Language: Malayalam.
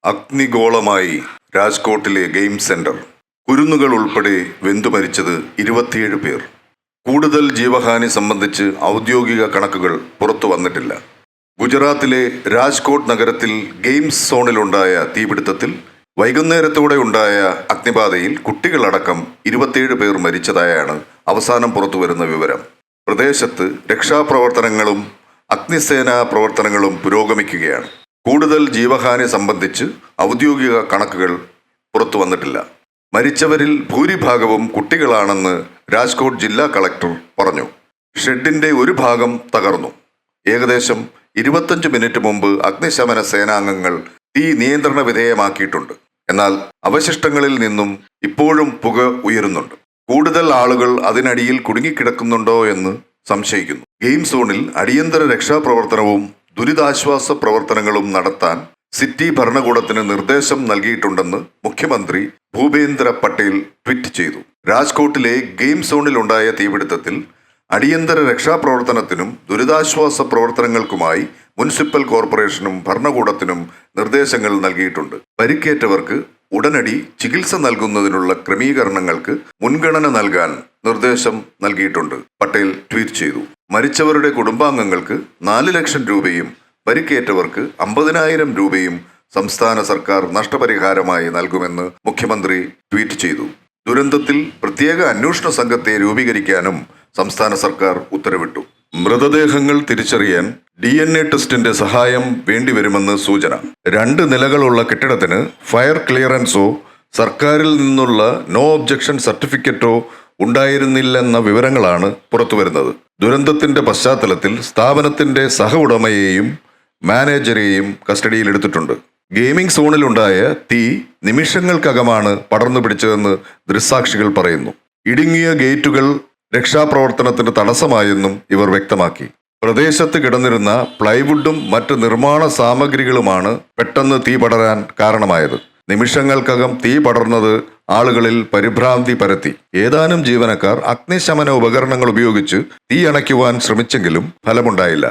അഗ്നിഗോളമായി രാജ്കോട്ടിലെ ഗെയിം സെന്റർ. കുരുന്നുകൾ ഉൾപ്പെടെ വെന്തുമരിച്ചത് 27 പേർ. കൂടുതൽ ജീവഹാനി സംബന്ധിച്ച് ഔദ്യോഗിക കണക്കുകൾ പുറത്തു വന്നിട്ടില്ല. ഗുജറാത്തിലെ രാജ്കോട്ട് നഗരത്തിൽ ഗെയിംസ് സോണിലുണ്ടായ തീപിടുത്തത്തിൽ വൈകുന്നേരത്തോടെ ഉണ്ടായ അഗ്നിബാധയിൽ കുട്ടികളടക്കം 27 പേർ മരിച്ചതായാണ് അവസാനം പുറത്തുവരുന്ന വിവരം. പ്രദേശത്ത് രക്ഷാപ്രവർത്തനങ്ങളും അഗ്നിസേനാ പ്രവർത്തനങ്ങളും പുരോഗമിക്കുകയാണ്. കൂടുതൽ ജീവഹാനി സംബന്ധിച്ച് ഔദ്യോഗിക കണക്കുകൾ പുറത്തു വന്നിട്ടില്ല. മരിച്ചവരിൽ ഭൂരിഭാഗവും കുട്ടികളാണെന്ന് രാജ്കോട്ട് ജില്ലാ കളക്ടർ പറഞ്ഞു. ഷെഡിന്റെ ഒരു ഭാഗം തകർന്നു. ഏകദേശം 25 മിനിറ്റ് മുമ്പ് അഗ്നിശമന സേനാംഗങ്ങൾ തീ നിയന്ത്രണ വിധേയമാക്കിയിട്ടുണ്ട്. എന്നാൽ അവശിഷ്ടങ്ങളിൽ നിന്നും ഇപ്പോഴും പുക ഉയരുന്നുണ്ട്. കൂടുതൽ ആളുകൾ അതിനടിയിൽ കുടുങ്ങിക്കിടക്കുന്നുണ്ടോ എന്ന് സംശയിക്കുന്നു. ഗെയിം സോണിൽ അടിയന്തര രക്ഷാപ്രവർത്തനവും ദുരിതാശ്വാസ പ്രവർത്തനങ്ങളും നടത്താൻ സിറ്റി ഭരണകൂടത്തിന് നിർദ്ദേശം നൽകിയിട്ടുണ്ടെന്ന് മുഖ്യമന്ത്രി ഭൂപേന്ദ്ര പട്ടേൽ ട്വീറ്റ് ചെയ്തു. രാജ്കോട്ടിലെ ഗെയിം സോണിലുണ്ടായ തീപിടുത്തത്തിൽ അടിയന്തര രക്ഷാപ്രവർത്തനത്തിനും ദുരിതാശ്വാസ പ്രവർത്തനങ്ങൾക്കുമായി മുനിസിപ്പൽ കോർപ്പറേഷനും ഭരണകൂടത്തിനും നിർദ്ദേശങ്ങൾ നൽകിയിട്ടുണ്ട്. പരിക്കേറ്റവർക്ക് ഉടനടി ചികിത്സ നൽകുന്നതിനുള്ള ക്രമീകരണങ്ങൾക്ക് മുൻഗണന നൽകാൻ നിർദ്ദേശം നൽകിയിട്ടുണ്ട്, പട്ടേൽ ട്വീറ്റ് ചെയ്തു. മരിച്ചവരുടെ കുടുംബാംഗങ്ങൾക്ക് 4 ലക്ഷം രൂപയും പരിക്കേറ്റവർക്ക് 50,000 രൂപയും സംസ്ഥാന സർക്കാർ നഷ്ടപരിഹാരമായി നൽകുമെന്ന് മുഖ്യമന്ത്രി ട്വീറ്റ് ചെയ്തു. ദുരന്തത്തിൽ പ്രത്യേക അന്വേഷണ സംഘത്തെ രൂപീകരിക്കാനും സംസ്ഥാന സർക്കാർ ഉത്തരവിട്ടു. മൃതദേഹങ്ങൾ തിരിച്ചറിയാൻ DNA ടെസ്റ്റിന്റെ സഹായം വേണ്ടിവരുമെന്ന് സൂചന. 2 നിലകളുള്ള കെട്ടിടത്തിന് ഫയർ ക്ലിയറൻസോ സർക്കാരിൽ നിന്നുള്ള നോ ഒബ്ജക്ഷൻ സർട്ടിഫിക്കറ്റോ ഉണ്ടായിരുന്നില്ലെന്ന വിവരങ്ങളാണ് പുറത്തുവരുന്നത്. ദുരന്തത്തിന്റെ പശ്ചാത്തലത്തിൽ സ്ഥാപനത്തിന്റെ സഹ ഉടമയെയും മാനേജരെയും കസ്റ്റഡിയിലെടുത്തിട്ടുണ്ട്. ഗെയിമിംഗ് സോണിലുണ്ടായ തീ നിമിഷങ്ങൾക്കകമാണ് പടർന്നു പിടിച്ചതെന്ന് ദൃക്സാക്ഷികൾ പറയുന്നു. ഇടുങ്ങിയ ഗേറ്റുകൾ രക്ഷാപ്രവർത്തനത്തിന് തടസ്സമായെന്നും ഇവർ വ്യക്തമാക്കി. പ്രദേശത്ത് കിടന്നിരുന്ന പ്ലൈവുഡും മറ്റ് നിർമ്മാണ സാമഗ്രികളുമാണ് പെട്ടെന്ന് തീ പടരാൻ കാരണമായത്. നിമിഷങ്ങൾക്കകം തീ പടർന്നത് ആളുകളിൽ പരിഭ്രാന്തി പരത്തി. ഏതാനും ജീവനക്കാർ അഗ്നിശമന ഉപകരണങ്ങൾ ഉപയോഗിച്ച് തീ അണയ്ക്കുവാൻ ശ്രമിച്ചെങ്കിലും ഫലമുണ്ടായില്ല.